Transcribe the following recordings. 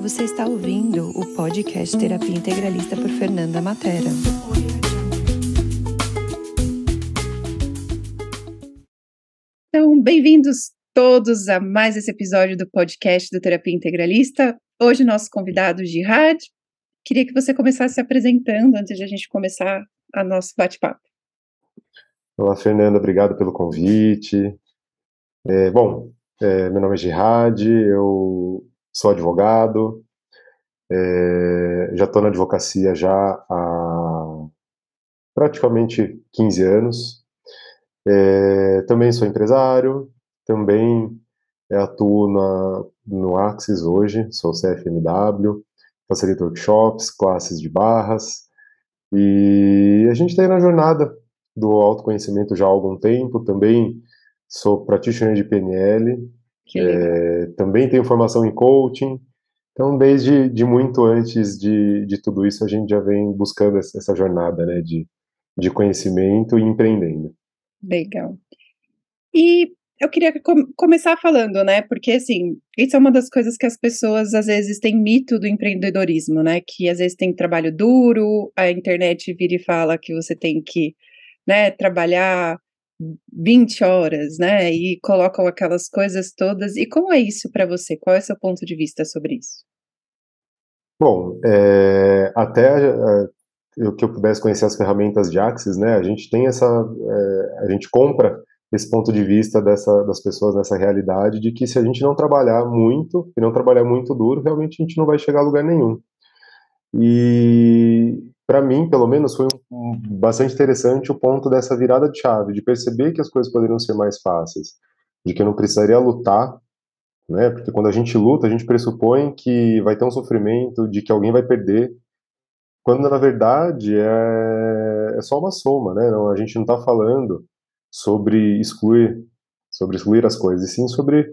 Você está ouvindo o podcast Terapia Integralista por Fernanda Matera. Então, bem-vindos todos a mais esse episódio do podcast do Terapia Integralista. Hoje, nosso convidado, Jihad. Queria que você começasse se apresentando antes de a gente começar a nosso bate-papo. Olá, Fernanda, obrigado pelo convite. Meu nome é Jihad, eu sou advogado, já estou na advocacia já há praticamente 15 anos. Também sou empresário, também atuo no Axis hoje, sou CFMW, facilito workshops, classes de barras, e a gente está aí na jornada do autoconhecimento já há algum tempo. Também sou practitioner de PNL, também tenho formação em coaching. Então, desde muito antes de tudo isso, a gente já vem buscando essa jornada, né, de conhecimento e empreendendo. Legal. E eu queria começar falando, né, porque, assim, isso é uma das coisas que as pessoas, às vezes, têm mito do empreendedorismo, né, que às vezes tem trabalho duro, a internet vira e fala que você tem que, né, trabalhar 20 horas, né, e colocam aquelas coisas todas. E como é isso para você? Qual é o seu ponto de vista sobre isso? Bom, que eu pudesse conhecer as ferramentas de Axis, né, a gente tem a gente compra esse ponto de vista das pessoas nessa realidade de que se a gente não trabalhar muito, e não trabalhar muito duro, realmente a gente não vai chegar a lugar nenhum. E para mim, pelo menos, foi bastante interessante o ponto dessa virada de chave, de perceber que as coisas poderiam ser mais fáceis, de que eu não precisaria lutar, né? Porque quando a gente luta, a gente pressupõe que vai ter um sofrimento, de que alguém vai perder, quando na verdade é só uma soma, né? Não, a gente não está falando sobre excluir as coisas, e sim sobre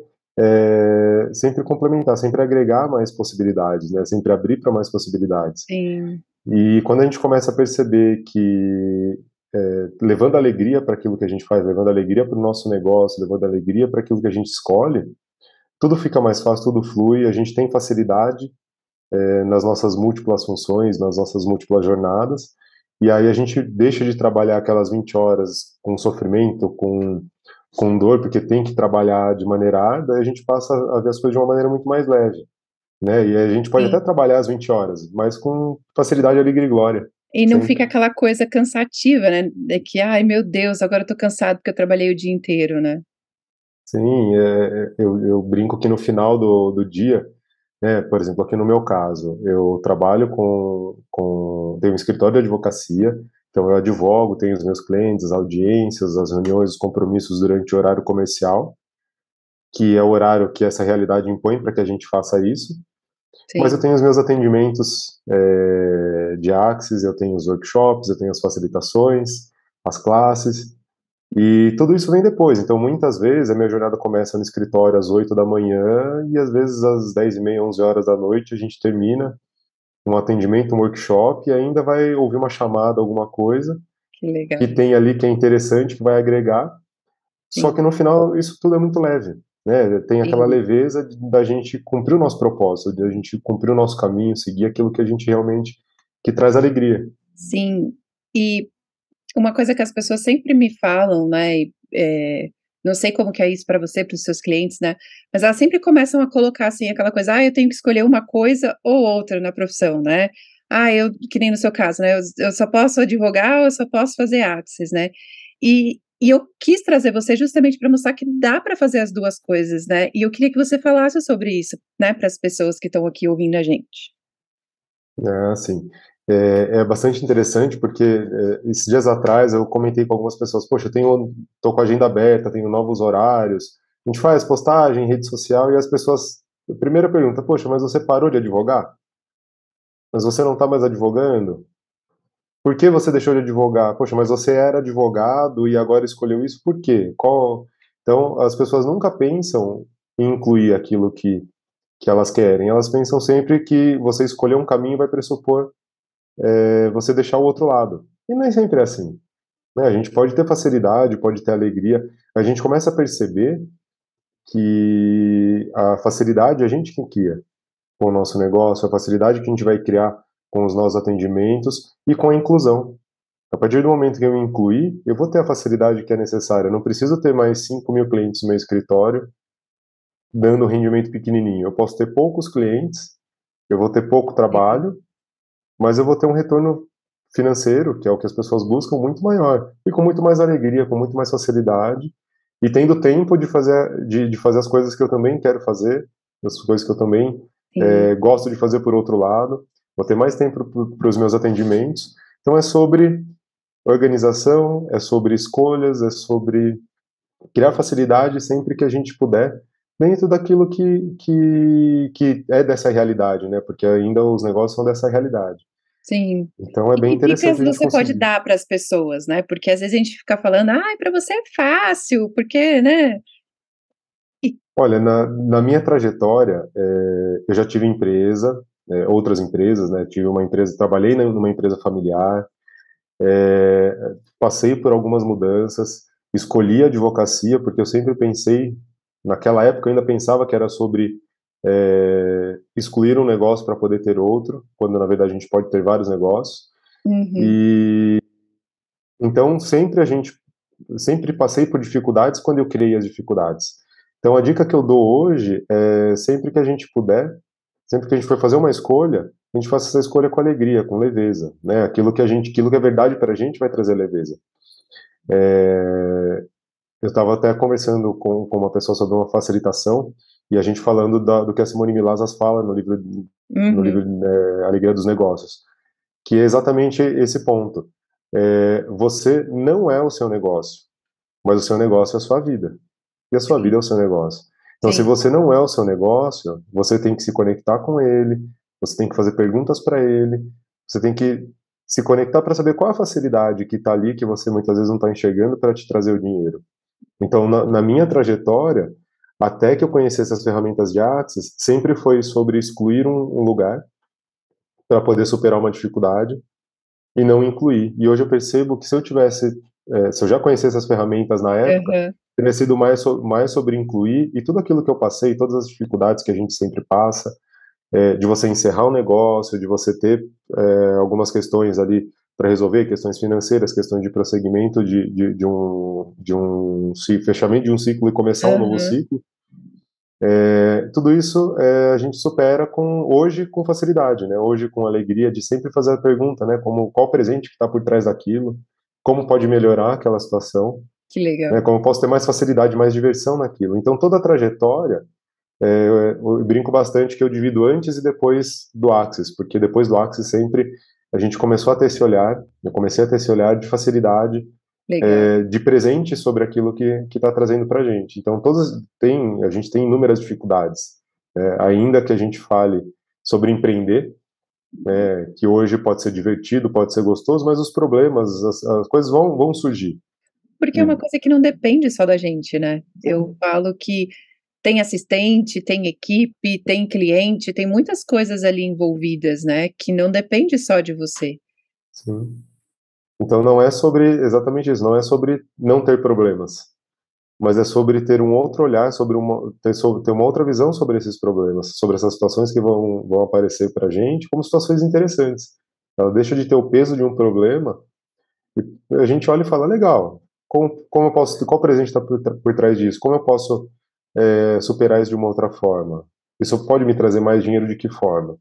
sempre complementar, sempre agregar mais possibilidades, né? Sempre abrir para mais possibilidades. Sim. E quando a gente começa a perceber que levando alegria para aquilo que a gente faz, levando alegria para o nosso negócio, levando alegria para aquilo que a gente escolhe, tudo fica mais fácil, tudo flui, a gente tem facilidade nas nossas múltiplas funções, nas nossas múltiplas jornadas, e aí a gente deixa de trabalhar aquelas 20 horas com sofrimento, com dor, porque tem que trabalhar de maneira árdua, e a gente passa a ver as coisas de uma maneira muito mais leve, né? E a gente pode Sim. até trabalhar as 20 horas, mas com facilidade, alegria e glória. E não Sempre. fica aquela coisa cansativa, né? De que, ai meu Deus, agora eu tô cansado porque eu trabalhei o dia inteiro, né? Sim, eu brinco que no final do dia, né, por exemplo, aqui no meu caso, eu trabalho tenho um escritório de advocacia, então eu advogo, tenho os meus clientes, as audiências, as reuniões, os compromissos durante o horário comercial, que é o horário que essa realidade impõe para que a gente faça isso. Sim. Mas eu tenho os meus atendimentos de Axis, eu tenho os workshops, eu tenho as facilitações, as classes, e tudo isso vem depois. Então, muitas vezes, a minha jornada começa no escritório às 8 da manhã e, às vezes, às 10h30, 11 horas da noite, a gente termina um atendimento, um workshop, e ainda vai ouvir uma chamada, alguma coisa, Que legal. que tem ali que é interessante, que vai agregar. Só Sim. que, no final, isso tudo é muito leve, né? Tem aquela Sim. leveza da gente cumprir o nosso propósito, da gente cumprir o nosso caminho, seguir aquilo que a gente realmente, que traz alegria. Sim. E uma coisa que as pessoas sempre me falam, né, não sei como que é isso para você, para os seus clientes, né, mas elas sempre começam a colocar, assim, aquela coisa, eu tenho que escolher uma coisa ou outra na profissão, né, que nem no seu caso, né, eu só posso advogar ou eu só posso fazer artes, né, e eu quis trazer você justamente para mostrar que dá para fazer as duas coisas, né, e eu queria que você falasse sobre isso, né, para as pessoas que estão aqui ouvindo a gente. Sim. É bastante interessante porque esses dias atrás eu comentei com algumas pessoas, poxa, tô com a agenda aberta, tenho novos horários, a gente faz postagem em rede social e as pessoas, a primeira pergunta, poxa, mas você parou de advogar? Mas você não está mais advogando? Por que você deixou de advogar? Poxa, mas você era advogado e agora escolheu isso, por quê? Então, as pessoas nunca pensam em incluir aquilo que elas querem, elas pensam sempre que você escolher um caminho vai pressupor você deixar o outro lado. E nem sempre é assim, né? A gente pode ter facilidade, pode ter alegria. A gente começa a perceber que a facilidade é a gente que cria. com o nosso negócio, a facilidade que a gente vai criar com os nossos atendimentos e com a inclusão. A partir do momento que eu me incluir, eu vou ter a facilidade que é necessária. Eu não preciso ter mais 5.000 clientes no meu escritório, dando um rendimento pequenininho. Eu posso ter poucos clientes, eu vou ter pouco trabalho, mas eu vou ter um retorno financeiro, que é o que as pessoas buscam, muito maior. E com muito mais alegria, com muito mais facilidade. E tendo tempo de fazer as coisas que eu também quero fazer, as coisas que eu também gosto de fazer por outro lado. Vou ter mais tempo para os meus atendimentos. Então é sobre organização, é sobre escolhas, é sobre criar facilidade sempre que a gente puder, dentro daquilo que é dessa realidade, né? Porque ainda os negócios são dessa realidade. Sim. Então é E bem que dicas interessante a gente você pode conseguir. dar para as pessoas, né? Porque às vezes a gente fica falando, ai, para você é fácil, porque, né? E Olha, na minha trajetória, eu já tive empresa, outras empresas, né? Tive uma empresa, trabalhei numa empresa familiar, passei por algumas mudanças, escolhi a advocacia porque eu sempre pensei, naquela época eu ainda pensava que era sobre excluir um negócio para poder ter outro, quando na verdade a gente pode ter vários negócios. uhum, E então sempre passei por dificuldades quando eu criei as dificuldades. Então a dica que eu dou hoje é sempre que a gente puder, sempre que a gente for fazer uma escolha, a gente faça essa escolha com alegria, com leveza, né? Aquilo que é verdade para a gente vai trazer leveza. Eu estava até conversando com uma pessoa sobre uma facilitação e a gente falando do que a Simone Milazas fala no uhum, livro Alegria dos Negócios, que é exatamente esse ponto. Você não é o seu negócio, mas o seu negócio é a sua vida. E a sua vida sim, é o seu negócio. Então, se sim, você não é o seu negócio, você tem que se conectar com ele, você tem que fazer perguntas para ele, você tem que se conectar para saber qual a facilidade que está ali, que você muitas vezes não está enxergando para te trazer o dinheiro. Então, na minha trajetória, até que eu conhecesse as ferramentas de Axis, sempre foi sobre excluir um lugar para poder superar uma dificuldade e não incluir. E hoje eu percebo que se eu já conhecesse as ferramentas na época, aham, teria sido mais sobre incluir e tudo aquilo que eu passei, todas as dificuldades que a gente sempre passa, de você encerrar o negócio, de você ter algumas questões ali para resolver, questões financeiras, questões de prosseguimento fechamento de um ciclo e começar um novo aham, ciclo. Tudo isso a gente supera hoje com facilidade, né? Hoje com alegria de sempre fazer a pergunta, né? Qual o presente que está por trás daquilo, como pode melhorar aquela situação, que né? legal. Como eu posso ter mais facilidade, mais diversão naquilo. Então toda a trajetória, eu brinco bastante que eu divido antes e depois do Axis, porque depois do Axis sempre a gente começou a ter esse olhar, eu comecei a ter esse olhar de facilidade, Legal. de presente sobre aquilo que está trazendo para a gente. Então, a gente tem inúmeras dificuldades, ainda que a gente fale sobre empreender, que hoje pode ser divertido, pode ser gostoso, mas os problemas, as coisas vão surgir. Porque é E, uma coisa que não depende só da gente, né? Eu falo que tem assistente, tem equipe, tem cliente, tem muitas coisas ali envolvidas, né, que não depende só de você. sim. Então, não é sobre exatamente isso, não é sobre não ter problemas, mas é sobre ter um outro olhar, ter uma outra visão sobre esses problemas, sobre essas situações que vão aparecer para a gente como situações interessantes. Ela deixa de ter o peso de um problema e a gente olha e fala, legal, como eu posso, qual presente está por trás disso? Como eu posso superar isso de uma outra forma? Isso pode me trazer mais dinheiro de que forma?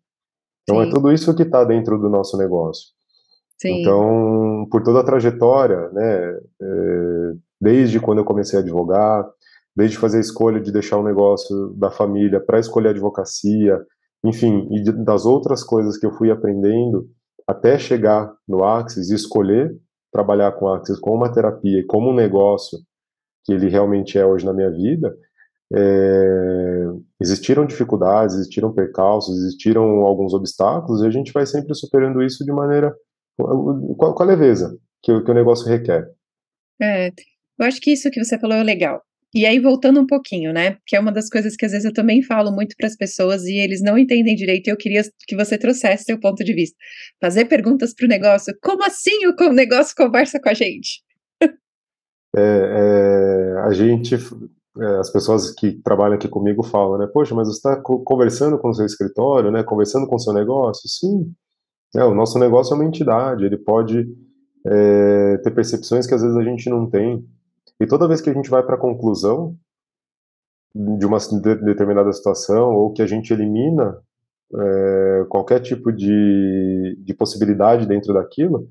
Então é Sim, tudo isso que está dentro do nosso negócio. sim. Então, por toda a trajetória, né, desde quando eu comecei a advogar, desde fazer a escolha de deixar o negócio da família para escolher a advocacia, enfim, e das outras coisas que eu fui aprendendo até chegar no Axis e escolher trabalhar com o Axis como uma terapia e como um negócio que ele realmente é hoje na minha vida, existiram dificuldades, existiram percalços, existiram alguns obstáculos e a gente vai sempre superando isso de maneira com a leveza que o negócio requer. É, eu acho que isso que você falou é legal. E aí voltando um pouquinho, né, que é uma das coisas que às vezes eu também falo muito para as pessoas e eles não entendem direito e eu queria que você trouxesse seu ponto de vista. Fazer perguntas para o negócio, como assim o negócio conversa com a gente? A gente as pessoas que trabalham aqui comigo falam, né? Poxa, mas você está conversando com o seu escritório, né? Conversando com o seu negócio? Sim, o nosso negócio é uma entidade, ele pode ter percepções que às vezes a gente não tem. E toda vez que a gente vai para a conclusão de uma determinada situação, ou que a gente elimina qualquer tipo de possibilidade dentro daquilo,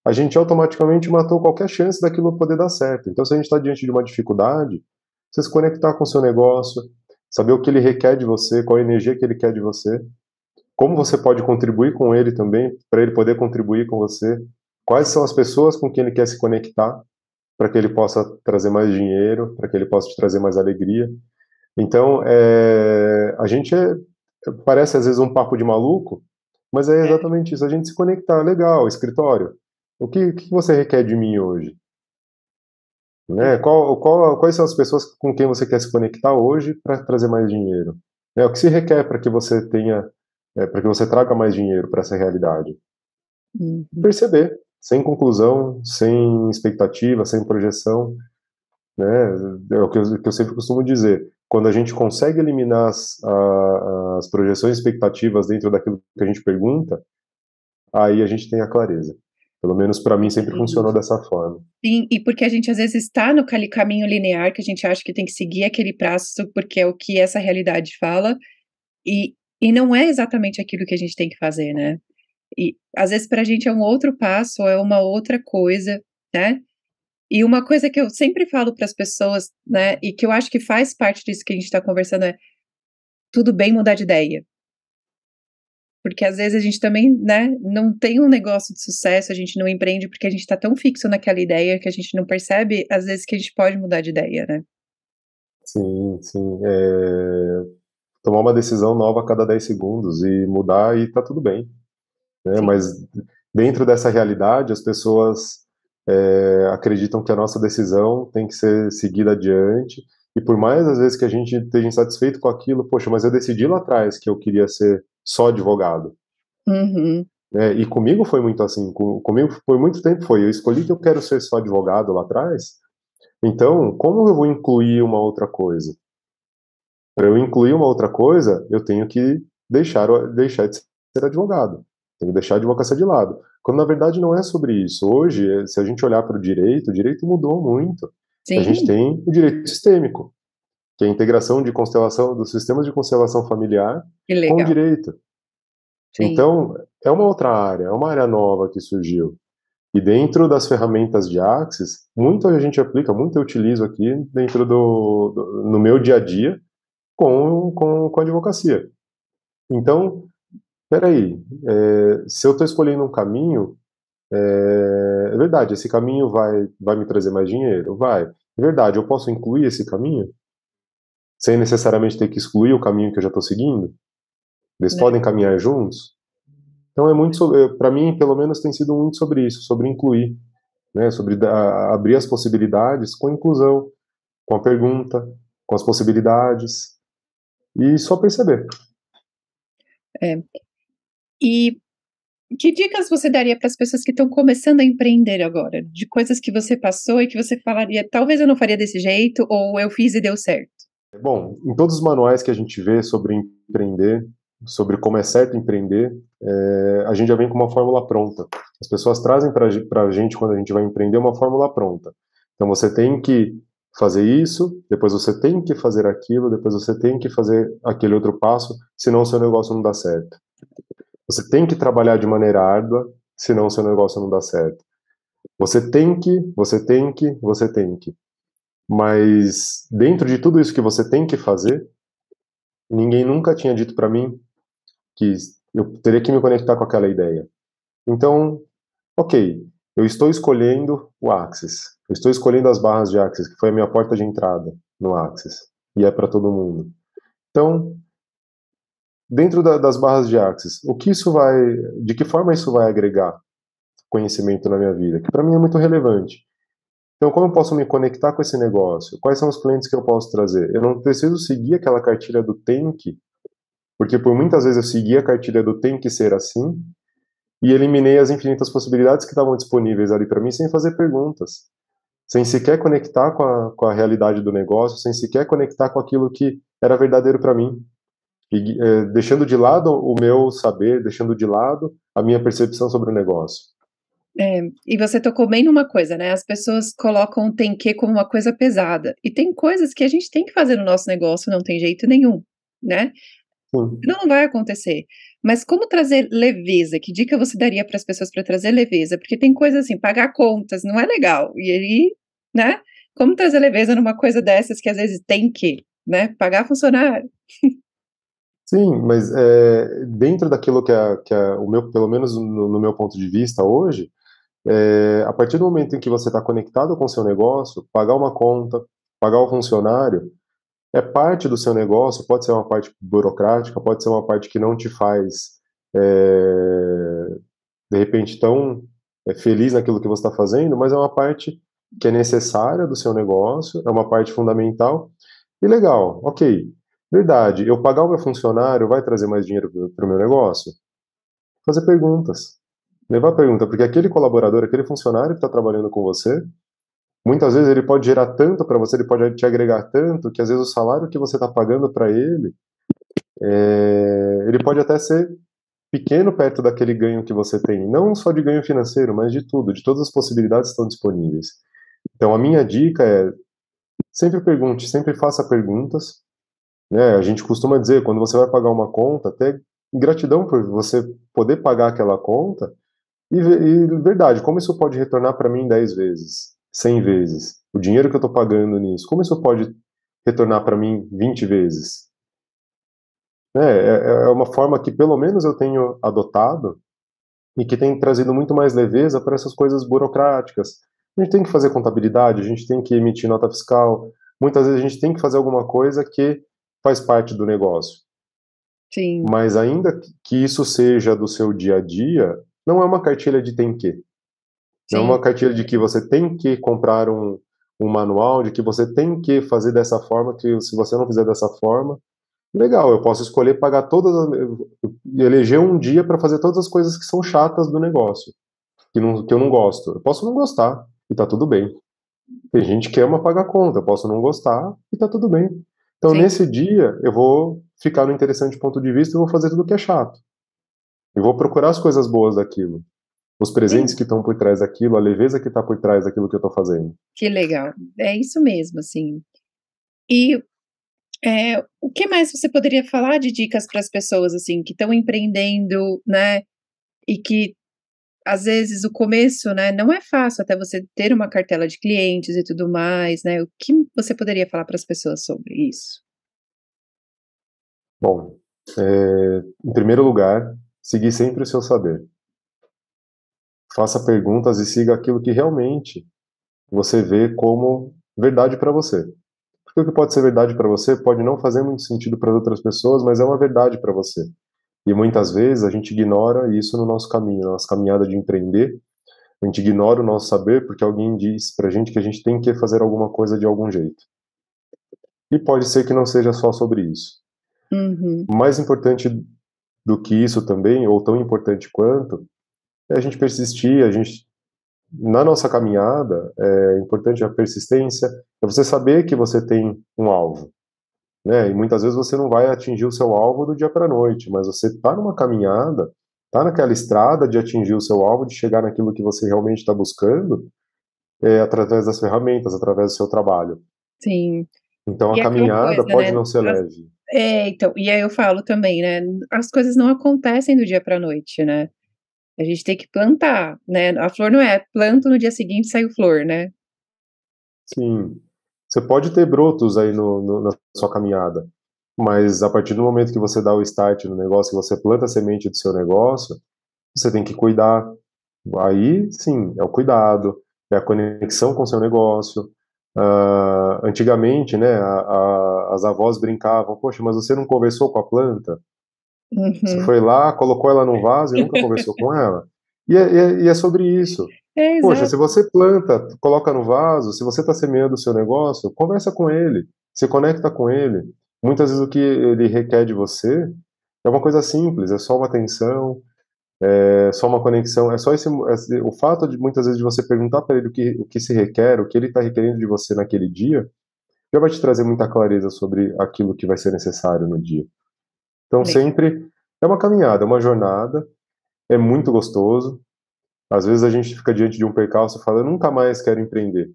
a gente automaticamente matou qualquer chance daquilo poder dar certo. Então, se a gente está diante de uma dificuldade, você se conectar com o seu negócio, saber o que ele requer de você, qual a energia que ele quer de você, como você pode contribuir com ele também, para ele poder contribuir com você, quais são as pessoas com quem ele quer se conectar, para que ele possa trazer mais dinheiro, para que ele possa te trazer mais alegria. Então, a gente parece às vezes um papo de maluco, mas é exatamente isso, a gente se conectar. Legal, escritório, o que você requer de mim hoje? Né? Quais são as pessoas com quem você quer se conectar hoje para trazer mais dinheiro? Né? O que se requer para que você tenha, para que você traga mais dinheiro para essa realidade? Uhum. Perceber, sem conclusão, sem expectativa, sem projeção, né? É o que eu sempre costumo dizer. Quando a gente consegue eliminar as projeções e expectativas dentro daquilo que a gente pergunta, aí a gente tem a clareza. Pelo menos para mim sempre funcionou dessa forma. Sim, e porque a gente às vezes está no caminho linear que a gente acha que tem que seguir aquele prazo porque é o que essa realidade fala, e não é exatamente aquilo que a gente tem que fazer, né? E às vezes para a gente é um outro passo, é uma outra coisa, né? E uma coisa que eu sempre falo para as pessoas, né, e que eu acho que faz parte disso que a gente está conversando é tudo bem mudar de ideia. Porque às vezes a gente também, né, não tem um negócio de sucesso, a gente não empreende porque a gente está tão fixo naquela ideia que a gente não percebe, às vezes, que a gente pode mudar de ideia, né? Sim, sim. Tomar uma decisão nova a cada 10 segundos e mudar e tá tudo bem. Né? Mas dentro dessa realidade, as pessoas acreditam que a nossa decisão tem que ser seguida adiante. E por mais às vezes que a gente esteja insatisfeito com aquilo, poxa, mas eu decidi lá atrás que eu queria ser só advogado. Uhum. Né? E comigo foi muito assim, comigo por muito tempo foi, eu escolhi que eu quero ser só advogado lá atrás, então como eu vou incluir uma outra coisa? Para eu incluir uma outra coisa, eu tenho que deixar de ser advogado, tenho que deixar a advocacia de lado. Quando na verdade não é sobre isso. Hoje, se a gente olhar para o direito mudou muito. A gente Sim, tem o direito sistêmico, que é a integração de constelação dos sistemas de constelação familiar que com o legal. direito. Sim. Então, é uma outra área, é uma área nova que surgiu. E dentro das ferramentas de Axis, muito a gente aplica, muito eu utilizo aqui dentro no meu dia a dia com a advocacia. Então, peraí, se eu estou escolhendo um caminho, é verdade, esse caminho vai me trazer mais dinheiro? Vai. É verdade, eu posso incluir esse caminho? Sem necessariamente ter que excluir o caminho que eu já estou seguindo? Eles Né? podem caminhar juntos? Então é muito sobre, para mim, pelo menos, tem sido muito sobre isso, sobre incluir, né, sobre abrir as possibilidades com a inclusão, com a pergunta, com as possibilidades e só perceber. É. E que dicas você daria para as pessoas que estão começando a empreender agora? De coisas que você passou e que você falaria, talvez eu não faria desse jeito, ou eu fiz e deu certo. Bom, em todos os manuais que a gente vê sobre empreender, sobre como é certo empreender, a gente já vem com uma fórmula pronta. As pessoas trazem para a gente, quando a gente vai empreender, uma fórmula pronta. Então você tem que fazer isso, depois você tem que fazer aquilo, depois você tem que fazer aquele outro passo, senão o seu negócio não dá certo. Você tem que trabalhar de maneira árdua, senão o seu negócio não dá certo. Você tem que, você tem que, você tem que. Mas dentro de tudo isso que você tem que fazer, ninguém nunca tinha dito para mim que eu teria que me conectar com aquela ideia. Então, ok, eu estou escolhendo o Axis, eu estou escolhendo as barras de Axis, que foi a minha porta de entrada no Axis, e é para todo mundo. Então, dentro das barras de Axis, de que forma isso vai agregar conhecimento na minha vida? Que para mim é muito relevante. Então, como eu posso me conectar com esse negócio? Quais são os clientes que eu posso trazer? Eu não preciso seguir aquela cartilha do tem que, porque por muitas vezes eu segui a cartilha do tem que ser assim e eliminei as infinitas possibilidades que estavam disponíveis ali para mim sem fazer perguntas, sem sequer conectar com a realidade do negócio, sem sequer conectar com aquilo que era verdadeiro para mim. E, deixando de lado o meu saber, deixando de lado a minha percepção sobre o negócio. E você tocou bem numa coisa, né, as pessoas colocam o tem que como uma coisa pesada, e tem coisas que a gente tem que fazer no nosso negócio, não tem jeito nenhum, né, Sim. não vai acontecer. Mas como trazer leveza? Que dica você daria para as pessoas para trazer leveza? Porque tem coisa assim, pagar contas não é legal, e aí, né, como trazer leveza numa coisa dessas que às vezes tem que, né, pagar funcionário? Sim, mas dentro daquilo que é o meu, pelo menos no meu ponto de vista hoje, a partir do momento em que você está conectado com o seu negócio, pagar uma conta, pagar o funcionário, é parte do seu negócio, pode ser uma parte burocrática, pode ser uma parte que não te faz, de repente, tão feliz naquilo que você está fazendo, mas é uma parte que é necessária do seu negócio, é uma parte fundamental, e legal, ok. Verdade, eu pagar o meu funcionário vai trazer mais dinheiro para o meu negócio? Fazer perguntas. Levar pergunta, porque aquele colaborador, aquele funcionário que está trabalhando com você, muitas vezes ele pode gerar tanto para você, ele pode te agregar tanto, que às vezes o salário que você está pagando para ele, ele pode até ser pequeno perto daquele ganho que você tem. Não só de ganho financeiro, mas de tudo, de todas as possibilidades que estão disponíveis. Então a minha dica é, sempre pergunte, sempre faça perguntas, né? A gente costuma dizer, quando você vai pagar uma conta, até gratidão por você poder pagar aquela conta, e verdade, como isso pode retornar para mim 10 vezes, 100 vezes? O dinheiro que eu estou pagando nisso, como isso pode retornar para mim 20 vezes? É uma forma que pelo menos eu tenho adotado e que tem trazido muito mais leveza para essas coisas burocráticas. A gente tem que fazer contabilidade, a gente tem que emitir nota fiscal, muitas vezes a gente tem que fazer alguma coisa que faz parte do negócio. Sim, Mas ainda que isso seja do seu dia a dia, não é uma cartilha de tem que. Não é sim, uma cartilha de que você tem que comprar um manual, de que você tem que fazer dessa forma, que se você não fizer dessa forma, legal, eu posso escolher pagar eleger um dia para fazer todas as coisas que são chatas do negócio, que eu não gosto. Eu posso não gostar, e tá tudo bem. Tem gente que ama pagar conta, eu posso não gostar, e tá tudo bem. Então, sim, nesse dia, eu vou ficar no interessante ponto de vista e vou fazer tudo que é chato. Eu vou procurar as coisas boas daquilo, os presentes sim, que estão por trás daquilo, a leveza que está por trás daquilo que eu estou fazendo. que legal. É isso mesmo, assim. E, o que mais você poderia falar de dicas para as pessoas, assim, que estão empreendendo, né, e que às vezes o começo, né, não é fácil até você ter uma cartela de clientes e tudo mais, né, o que você poderia falar para as pessoas sobre isso? Bom, em primeiro lugar, seguir sempre o seu saber. Faça perguntas e siga aquilo que realmente você vê como verdade para você. Porque o que pode ser verdade para você pode não fazer muito sentido para outras pessoas, mas é uma verdade para você. E muitas vezes a gente ignora isso no nosso caminho, na nossa caminhada de empreender. A gente ignora o nosso saber porque alguém diz para a gente que a gente tem que fazer alguma coisa de algum jeito. E pode ser que não seja só sobre isso. Uhum, Mais importante do que isso também, ou tão importante quanto, é a gente persistir, na nossa caminhada, é importante a persistência, é você saber que você tem um alvo, né? E muitas vezes você não vai atingir o seu alvo do dia para a noite, mas você está numa caminhada, está naquela estrada de atingir o seu alvo, de chegar naquilo que você realmente está buscando, através das ferramentas, através do seu trabalho. sim. Então a E aquela caminhada coisa, pode né, não ser as leve. então, e aí eu falo também, né, as coisas não acontecem do dia para a noite, né, a gente tem que plantar, né, a flor não é planta no dia seguinte saiu flor, né. Sim, você pode ter brotos aí na sua caminhada, mas a partir do momento que você dá o start no negócio, que você planta a semente do seu negócio, você tem que cuidar. Aí, sim, é o cuidado, é a conexão com o seu negócio. Antigamente, né, as avós brincavam, poxa, mas você não conversou com a planta? Você Uhum. foi lá, colocou ela no vaso e nunca conversou com ela? E é sobre isso. É, Poxa, se exato. você planta, coloca no vaso, se você está semeando o seu negócio, conversa com ele, se conecta com ele. Muitas vezes o que ele requer de você é uma coisa simples, é só uma atenção, é só uma conexão, é só o fato de muitas vezes de você perguntar para ele o que se requer, o que ele está requerendo de você naquele dia, já vai te trazer muita clareza sobre aquilo que vai ser necessário no dia. Então Legal. sempre é uma caminhada, é uma jornada, é muito gostoso. Às vezes a gente fica diante de um percalço e fala, eu nunca mais quero empreender.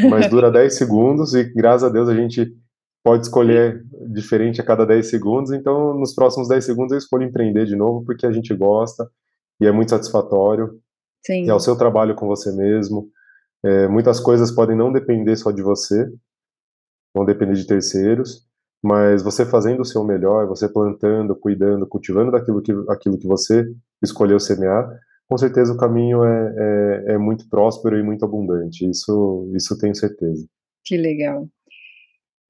Mas dura 10 segundos e graças a Deus a gente pode escolher diferente a cada 10 segundos, então nos próximos 10 segundos eu escolho empreender de novo porque a gente gosta e é muito satisfatório, e é o Sim, seu trabalho com você mesmo. Muitas coisas podem não depender só de você, vão depender de terceiros, mas você fazendo o seu melhor, você plantando, cuidando, cultivando aquilo que você escolheu semear, com certeza o caminho é muito próspero e muito abundante, isso tenho certeza. que legal.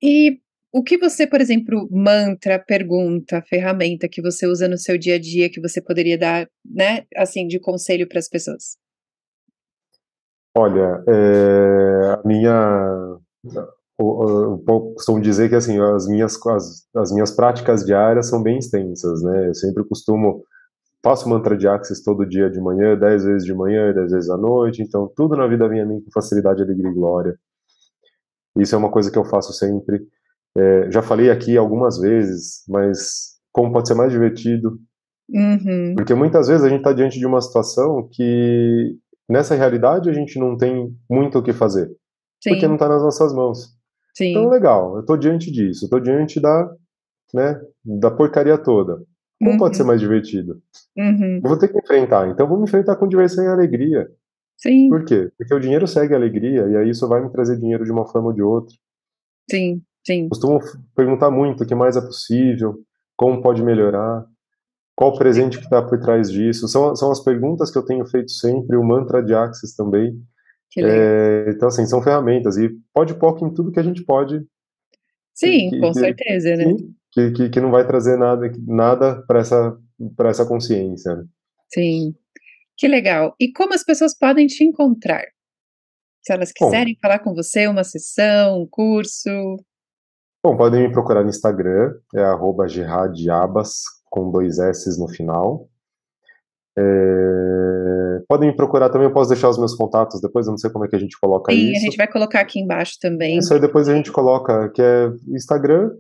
E o que você, por exemplo, mantra, pergunta, ferramenta que você usa no seu dia a dia que você poderia dar, né, assim, de conselho para as pessoas? Olha, a minha um pouco costumo dizer que assim as minhas práticas diárias são bem extensas, né? Eu sempre costumo faço mantra de Axis todo dia de manhã, 10 vezes de manhã, 10 vezes à noite, então tudo na vida vem a mim com facilidade, alegria e glória. Isso é uma coisa que eu faço sempre. Já falei aqui algumas vezes, mas como pode ser mais divertido? Uhum. Porque muitas vezes a gente está diante de uma situação que nessa realidade a gente não tem muito o que fazer, porque não Sim, está nas nossas mãos. Então, sim. legal, eu estou diante disso, estou diante né, da porcaria toda. Como pode ser Uhum, mais divertido? uhum. Eu vou ter que enfrentar, então vamos enfrentar com diversão e alegria. Sim, Por quê? Porque o dinheiro segue a alegria, e aí isso vai me trazer dinheiro de uma forma ou de outra. sim, sim. Costumo perguntar muito o que mais é possível, como pode melhorar, qual o presente que está por trás disso. São as perguntas que eu tenho feito sempre, o mantra de Axis também. Que legal. Então, assim, são ferramentas, e pode POC em tudo que a gente pode, Sim, que, com que, certeza, né. sim, que não vai trazer nada para essa consciência, né? Sim, que legal. E como as pessoas podem te encontrar? Se elas Bom, quiserem falar com você, uma sessão, um curso. bom, podem me procurar no Instagram, é @gerradiabas, com 2 S's no final. Podem me procurar também, eu posso deixar os meus contatos depois, eu não sei como é que a gente coloca Sim, a gente isso. vai colocar aqui embaixo também, Isso aí depois a gente coloca, que é Instagram,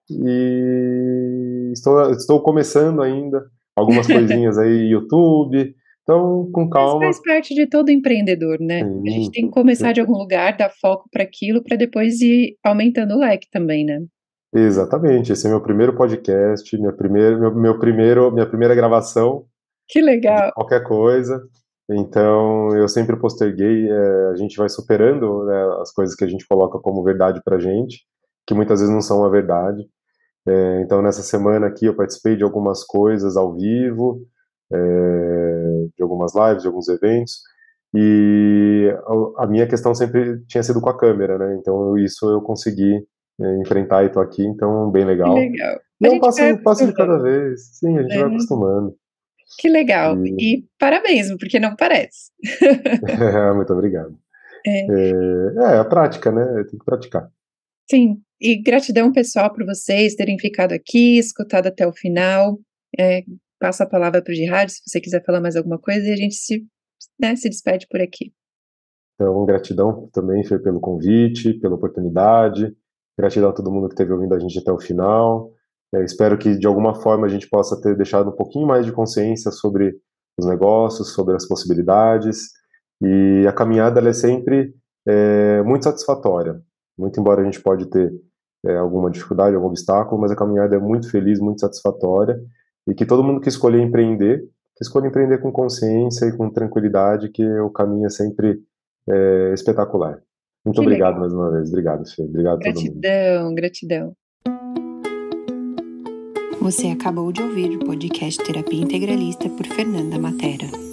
e estou começando ainda, algumas coisinhas aí, YouTube, então com mas calma. faz parte de todo empreendedor, né. A gente Sim, tem que começar de algum lugar, dar foco para aquilo, para depois ir aumentando o leque também, né. exatamente, esse é meu primeiro podcast, minha primeira gravação Que de legal. qualquer coisa, então eu sempre posterguei, a gente vai superando, né, as coisas que a gente coloca como verdade pra gente, que muitas vezes não são a verdade. Então nessa semana aqui eu participei de algumas coisas ao vivo, de algumas lives, de alguns eventos, e a minha questão sempre tinha sido com a câmera, né? Então isso eu consegui enfrentar e tô aqui, então bem Que legal. legal. E A é um gente vai passo de cada acostumando, vez. Sim, a gente vai né. acostumando. Que legal. E E parabéns, porque não parece. muito obrigado. É, A prática, né? Tem que praticar. sim. E gratidão pessoal por vocês terem ficado aqui, escutado até o final. Passo a palavra para o Gerard, se você quiser falar mais alguma coisa, e a gente se despede por aqui. Então, gratidão também, Fê, pelo convite, pela oportunidade. Gratidão a todo mundo que esteve ouvindo a gente até o final. Espero que, de alguma forma, a gente possa ter deixado um pouquinho mais de consciência sobre os negócios, sobre as possibilidades. E a caminhada, ela é sempre muito satisfatória. Muito embora a gente pode ter alguma dificuldade, algum obstáculo, mas a caminhada é muito feliz, muito satisfatória. E que todo mundo que escolha empreender com consciência e com tranquilidade, que o caminho é sempre espetacular. Muito Que obrigado legal. mais uma vez. Obrigado, Fê. Obrigado a todo mundo. Gratidão, gratidão. Você acabou de ouvir o podcast Terapia Integralista por Fernanda Matera.